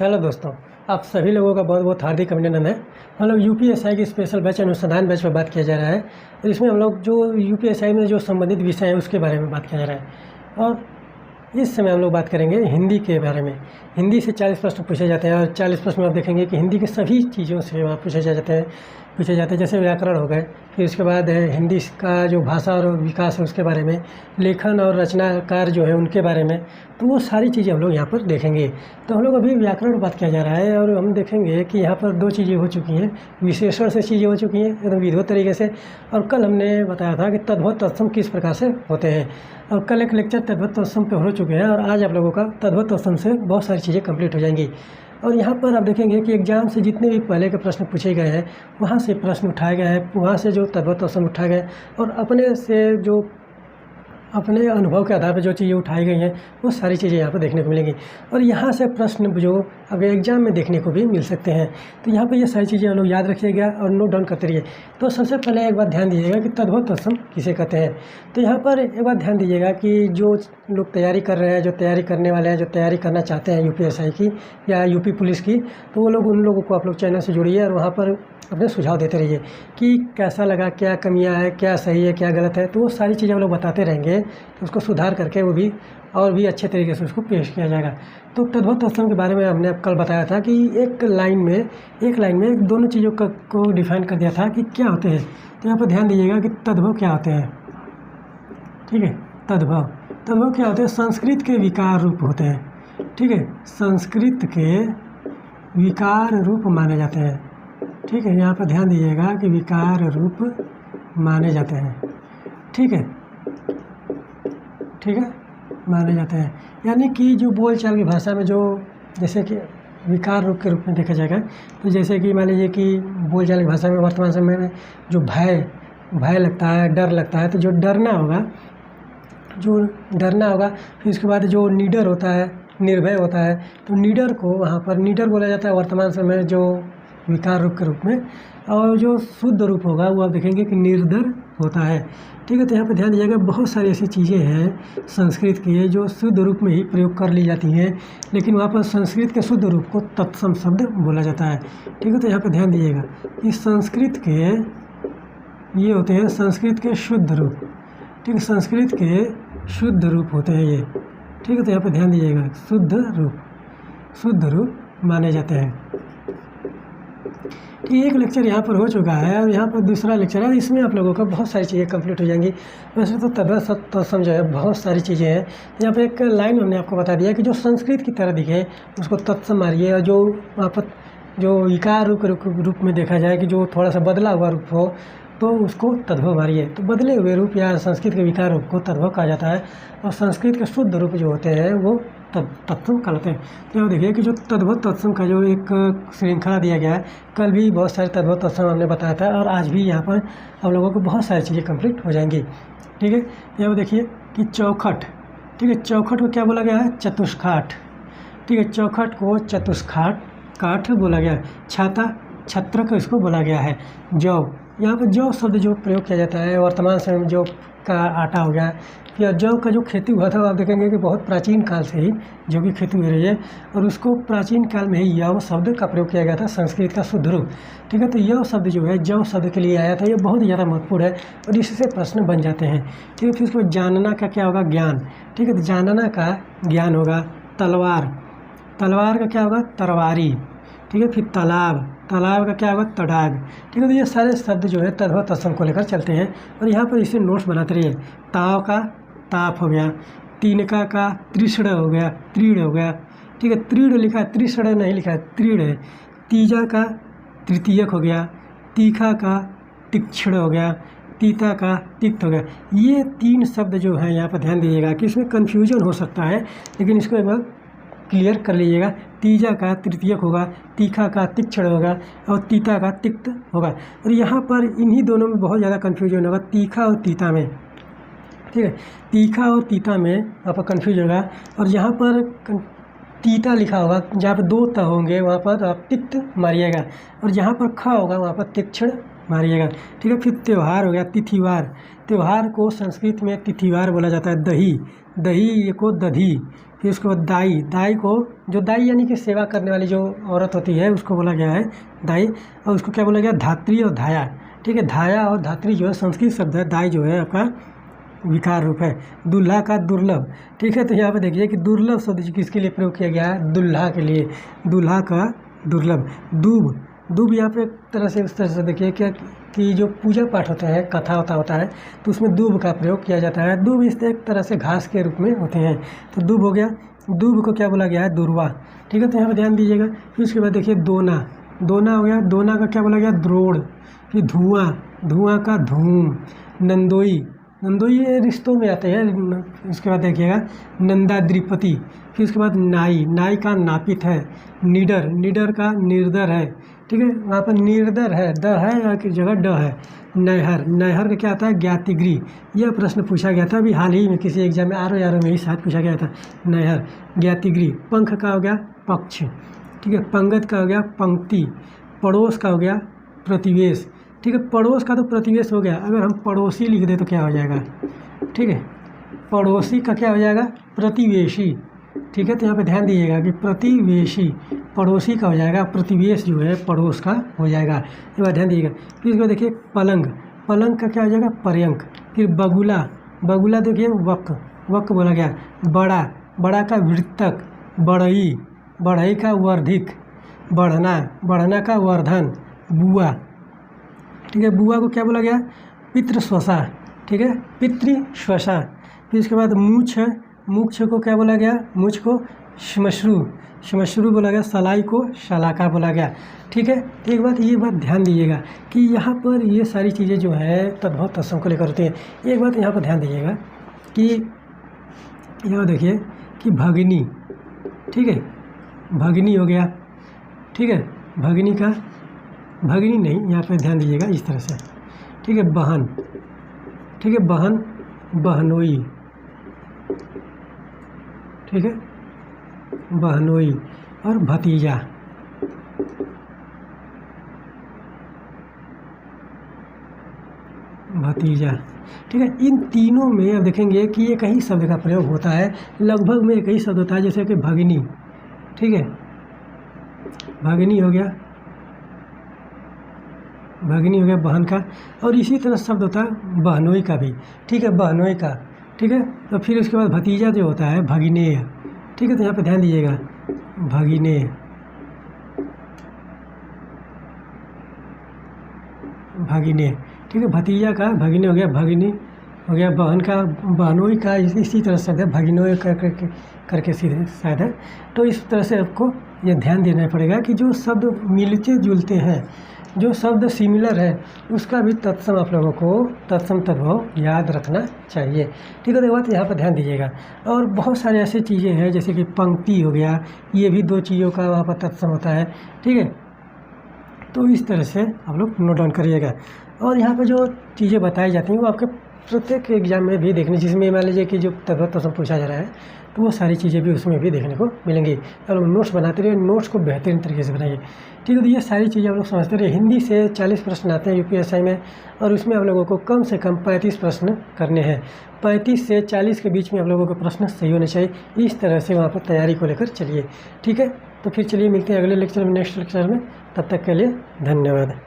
Hello दोस्तों, आप सभी लोगों का बहुत बहुत हार्दिक अभिनंदन है। हम लोग यूपीएसआई की स्पेशल बैच अनुसंधान बैच पर बात किया जा रहा है। और इसमें हम लोग जो यूपीएसआई में जो संबंधित विषय है उसके बारे में बात किया जा रहा है। और इस समय हम लोग बात करेंगे हिंदी के बारे में। हिंदी से 40 प्रश्न पूछे जाते हैं और 40 प्रश्न में आप देखेंगे कि हिंदी की सभी चीज़ों से वहाँ पूछे जाते हैं जैसे व्याकरण हो गए, फिर उसके बाद हिंदी का जो भाषा और विकास है उसके बारे में, लेखन और रचनाकार जो है उनके बारे में। तो वो सारी चीज़ें हम लोग यहाँ पर देखेंगे। तो हम लोग अभी व्याकरण पर बात किया जा रहा है और हम देखेंगे कि यहाँ पर दो चीज़ें हो चुकी हैं, विशेषण से चीज़ें हो चुकी हैं एकदम विधिवत तरीके से। और कल हमने बताया था कि तद्भव तत्सम किस प्रकार से होते हैं, और कल एक लेक्चर तद्भव तत्सम पे हो चुके हैं और आज आप लोगों का तद्भव तत्सम से बहुत सारी चीज़ें कंप्लीट हो जाएंगी। और यहाँ पर आप देखेंगे कि एग्जाम से जितने भी पहले के प्रश्न पूछे गए हैं वहाँ से प्रश्न उठाए गए हैं, वहाँ से जो तद्भव तत्सम उठाए गए और अपने से जो अपने अनुभव के आधार पर जो चीज़ें उठाई गई हैं वो सारी चीज़ें यहाँ पर देखने को मिलेंगी। और यहाँ से प्रश्न जो अगर एग्जाम में देखने को भी मिल सकते हैं। तो यहाँ पर ये सारी चीज़ें हम लोग याद रखिएगा और नोट डाउन करते रहिए। तो सबसे पहले एक बात ध्यान दीजिएगा कि तद्भव तत्सम किसे कहते हैं। तो यहाँ पर एक बात ध्यान दीजिएगा कि जो लोग तैयारी कर रहे हैं, जो तैयारी करने वाले हैं, जो तैयारी करना चाहते हैं यूपीएसआई की या यूपी पुलिस की, तो वो लोग उन लोगों को आप लोग चैनल से जुड़िए और वहाँ पर अपने सुझाव देते रहिए कि कैसा लगा, क्या कमियां है, क्या सही है, क्या गलत है। तो वो सारी चीज़ें हम लोग बताते रहेंगे तो उसको सुधार करके वो भी और भी अच्छे तरीके से उसको पेश किया जाएगा। तो तद्भव तत्सम के बारे में हमने कल बताया था कि एक लाइन में दोनों चीज़ों को डिफाइन कर दिया था कि क्या होते हैं। तो यहाँ पर ध्यान दीजिएगा कि तद्भव क्या होते हैं। ठीक है, तद्भव क्या होते हैं? संस्कृत के विकार रूप होते हैं। ठीक है, संस्कृत के विकार रूप माने जाते हैं। ठीक है, यहाँ पर ध्यान दीजिएगा कि विकार रूप माने जाते हैं। ठीक है, माने जाते हैं। यानी कि जो बोलचाल की भाषा में जो जैसे कि विकार रूप के रूप में देखा जाएगा, तो जैसे कि मान लीजिए कि बोलचाल की भाषा में वर्तमान समय में जो भय लगता है, डर लगता है, तो जो डरना होगा, फिर उसके बाद जो निडर होता है, निर्भय होता है, तो निडर को वहाँ पर निडर बोला जाता है वर्तमान समय जो विकार रूप के रूप में। और जो शुद्ध रूप होगा वो आप देखेंगे कि निर्धर होता है। ठीक है, तो यहाँ पर ध्यान दीजिएगा बहुत सारी ऐसी चीज़ें हैं संस्कृत की जो शुद्ध रूप में ही प्रयोग कर ली जाती हैं, लेकिन वहाँ पर संस्कृत के शुद्ध रूप को तत्सम शब्द बोला जाता है। ठीक है, तो यहाँ पर ध्यान दीजिएगा कि संस्कृत के ये होते हैं संस्कृत के शुद्ध रूप। ठीक है, संस्कृत के शुद्ध रूप होते हैं ये। ठीक है, तो यहाँ पर ध्यान दीजिएगा शुद्ध रूप माने जाते हैं। एक लेक्चर यहाँ पर हो चुका है और यहाँ पर दूसरा लेक्चर है, इसमें आप लोगों का बहुत सारी चीज़ें कंप्लीट हो जाएंगी। वैसे तो तद्भव तत्सम जो है बहुत सारी चीज़ें हैं। यहाँ पर एक लाइन हमने आपको बता दिया कि जो संस्कृत की तरह दिखे उसको तत्सम मारिए, और जो वहाँ पर जो विकार रूप में देखा जाए कि जो थोड़ा सा बदला हुआ रूप हो तो उसको तद्भव मारिए। तो बदले हुए रूप या संस्कृत के विकार रूप को तद्भव कहा जाता है, और संस्कृत के शुद्ध रूप जो होते हैं वो तत्सम कहलाते हैं। तो देखिए कि जो तद्भव तत्सम का जो एक श्रृंखला दिया गया है, कल भी बहुत सारे तद्भव तत्सम हमने बताया था और आज भी यहाँ पर हम लोगों को बहुत सारी चीज़ें कंप्लीट हो जाएंगी। ठीक है, यहाँ पर देखिए कि चौखट। ठीक है, चौखट को क्या बोला गया है? चतुष्काठ। ठीक है, चौखट को चतुष्काठ बोला गया है। छत्र को इसको बोला गया है। जौ, यहाँ पर जौ शब्द जो प्रयोग किया जाता है वर्तमान समय में जौ का आटा हो गया, या जौ का जो खेती हुआ था आप देखेंगे कि बहुत प्राचीन काल से ही जौ की खेती हो रही है, और उसको प्राचीन काल में ही यव शब्द का प्रयोग किया गया था, संस्कृत का शुद्ध रूप। ठीक है, तो यव शब्द जो है जौ शब्द के लिए आया था, ये बहुत ज़्यादा महत्वपूर्ण है और इससे प्रश्न बन जाते हैं। ठीक है, फिर उसको जानना का क्या होगा? ज्ञान। ठीक है, तो जानना का ज्ञान होगा। तलवार का क्या होगा? तरवारी। ठीक है, फिर तालाब का क्या होगा? तड़ाग। ठीक है, तो ये सारे शब्द जो है तद्भव तत्सम को लेकर चलते हैं और यहाँ पर इसे नोट्स बनाते रहिए। ताव का ताप हो गया, तीनका का त्रिषण हो गया, त्रीड़ हो गया। ठीक है, त्रीड़ लिखा है, त्रिषण नहीं लिखा है, त्रीड़ है। तीजा का तृतीयक हो गया, तीखा का तीक्ष्ण हो गया, तीता का तिक्त हो गया। ये तीन शब्द जो हैं यहाँ पर ध्यान दीजिएगा कि इसमें कन्फ्यूजन हो सकता है, लेकिन इसको एक बार क्लियर कर लीजिएगा। तीजा का तृतीयक होगा, तीखा का तीक्ष्ण होगा और तीता का तिक्त होगा। और यहाँ पर इन्हीं दोनों में बहुत ज़्यादा कन्फ्यूजन होगा, तीखा और तीता में। ठीक है, तीखा और तीता में यहाँ पर कन्फ्यूजन होगा, और यहाँ पर तीता लिखा होगा, जहाँ पर दो त होंगे वहाँ पर आप तिक्त मारिएगा, और जहाँ पर ख होगा वहाँ पर तीक्ष्ण मारिएगा। ठीक है, फिर त्यौहार हो गया, तिथिवार। त्यौहार को संस्कृत में तिथिवार बोला जाता है। दही, दही को दधी। फिर उसके बाद दाई, दाई को जो दाई यानी कि सेवा करने वाली जो औरत होती है उसको बोला गया है दाई। और उसको क्या बोला गया, धात्री और धाया। ठीक है, धाया और धात्री जो है संस्कृत शब्द है, दाई जो है आपका विकार रूप है। दूल्हा का दुर्लभ। ठीक है, तो यहाँ पे देखिए कि दुर्लभ शब्द किसके लिए प्रयोग किया गया है, दूल्हा के लिए, दूल्हा का दुर्लभ। दूब, दूब यहाँ पे एक तरह से उस तरह से देखिए क्या कि जो पूजा पाठ होता है, कथा होता है तो उसमें दूब का प्रयोग किया जाता है। दूब इस एक तरह से घास के रूप में होते हैं। तो दूब हो गया। दूब को क्या बोला गया है, दुर्वा। ठीक है, तो यहाँ पर ध्यान दीजिएगा। फिर उसके बाद देखिए दोना, दोना हो गया। दोना का क्या बोला गया, द्रोड़। फिर धुआं, धुआं का धूम। नंदोई, नंदोई ये रिश्तों में आते हैं। उसके बाद देखिएगा नंदाद्रिपति। फिर उसके बाद नाई, नाई का नापित है। निडर, निडर का निर्दर है। ठीक है, वहाँ पर निर्दर है, द है या की जगह ड है। नहर, नहर का क्या आता है, ज्ञातिगृह। यह प्रश्न पूछा गया था अभी हाल ही में किसी एग्जाम में, आर में ही शायद पूछा गया था। नहर, ज्ञातिगृह। पंख का हो गया पक्ष। ठीक है, पंगत का हो गया पंक्ति। पड़ोस का हो गया प्रतिवेश। ठीक है, पड़ोस का तो प्रतिवेश हो गया। अगर हम पड़ोसी लिख दें तो क्या हो जाएगा, ठीक है, पड़ोसी का क्या हो जाएगा, प्रतिवेशी। ठीक है, तो यहाँ पे ध्यान दीजिएगा कि प्रतिवेशी पड़ोसी का हो जाएगा, प्रतिवेश जो है पड़ोस का हो जाएगा। ये बात ध्यान दीजिएगा। फिर इसको देखिए पलंग, पलंग का क्या हो जाएगा, पर्यंक। फिर बगुला, बगुला देखिए वक, वक बोला गया। बड़ा, बड़ा का वृत्तक। बढ़ई, बढ़ई का वर्धिक। बढ़ना, बढ़ना का वर्धन। बुआ, ठीक है, बुआ को क्या बोला गया, पितृश्वसा। ठीक है, पितृश्वसा। फिर इसके बाद मूछ, मूछ को क्या बोला गया, मूछ को श्मश्रु, श्मश्रु बोला गया। सलाई को शलाका बोला गया। ठीक है, तो एक बात ये बात ध्यान दीजिएगा कि यहाँ पर ये सारी चीज़ें जो है तद्भव तत्सम को लेकर होती हैं। एक बात यहाँ पर ध्यान दीजिएगा कि यहाँ देखिए कि भगिनी, ठीक है, भगिनी हो गया। ठीक है, भगिनी का, भगिनी नहीं, यहाँ पे ध्यान दीजिएगा इस तरह से। ठीक है, बहन, ठीक है, बहन, बहनोई। ठीक है, बहनोई। और भतीजा, भतीजा। ठीक है, इन तीनों में अब देखेंगे कि एक ही शब्द का प्रयोग होता है, लगभग में एक ही शब्द होता है। जैसे कि भगिनी, ठीक है, भगिनी हो गया, भगिनी हो गया बहन का। और इसी तरह शब्द होता है बहनोई का भी। ठीक है, बहनोई का। ठीक है, तो फिर उसके बाद भतीजा जो होता है भगिनेय। ठीक है, तो यहाँ पे ध्यान दीजिएगा, भगिनेय, भगिनेय। ठीक है, भतीजा का भगिनी हो गया, भगिनी हो गया, बहन का बहनोई का इसी तरह से है, भगिनोई करके सीधे शायद है। तो इस तरह से आपको ये ध्यान देना पड़ेगा कि जो शब्द मिलते जुलते हैं, जो शब्द सिमिलर है, उसका भी तत्सम आप लोगों को तत्सम तद्भव याद रखना चाहिए। ठीक है, तो बात यहाँ पर ध्यान दीजिएगा। और बहुत सारे ऐसे चीज़ें हैं जैसे कि पंक्ति हो गया, ये भी दो चीज़ों का वहाँ पर तत्सम होता है। ठीक है, तो इस तरह से आप लोग नोट डाउन करिएगा। और यहाँ पर जो चीज़ें बताई जाती हैं वो आपके प्रत्येक एग्जाम में भी देखने, जिसमें मान लीजिए कि जो तद्भव तत्सम पूछा जा रहा है तो वो सारी चीज़ें भी उसमें भी देखने को मिलेंगी। आप लोग नोट्स बनाते रहिए, नोट्स को बेहतरीन तरीके से बनाइए। ठीक है, तो ये सारी चीज़ें आप लोग समझते रहिए। हिंदी से 40 प्रश्न आते हैं यूपीएससी में, और उसमें आप लोगों को कम से कम 35 प्रश्न करने हैं। 35 से 40 के बीच में आप लोगों के प्रश्न सही होने चाहिए। इस तरह से वहाँ पर तैयारी को लेकर चलिए। ठीक है, तो फिर चलिए मिलते हैं अगले लेक्चर में, नेक्स्ट लेक्चर में। तब तक के लिए धन्यवाद।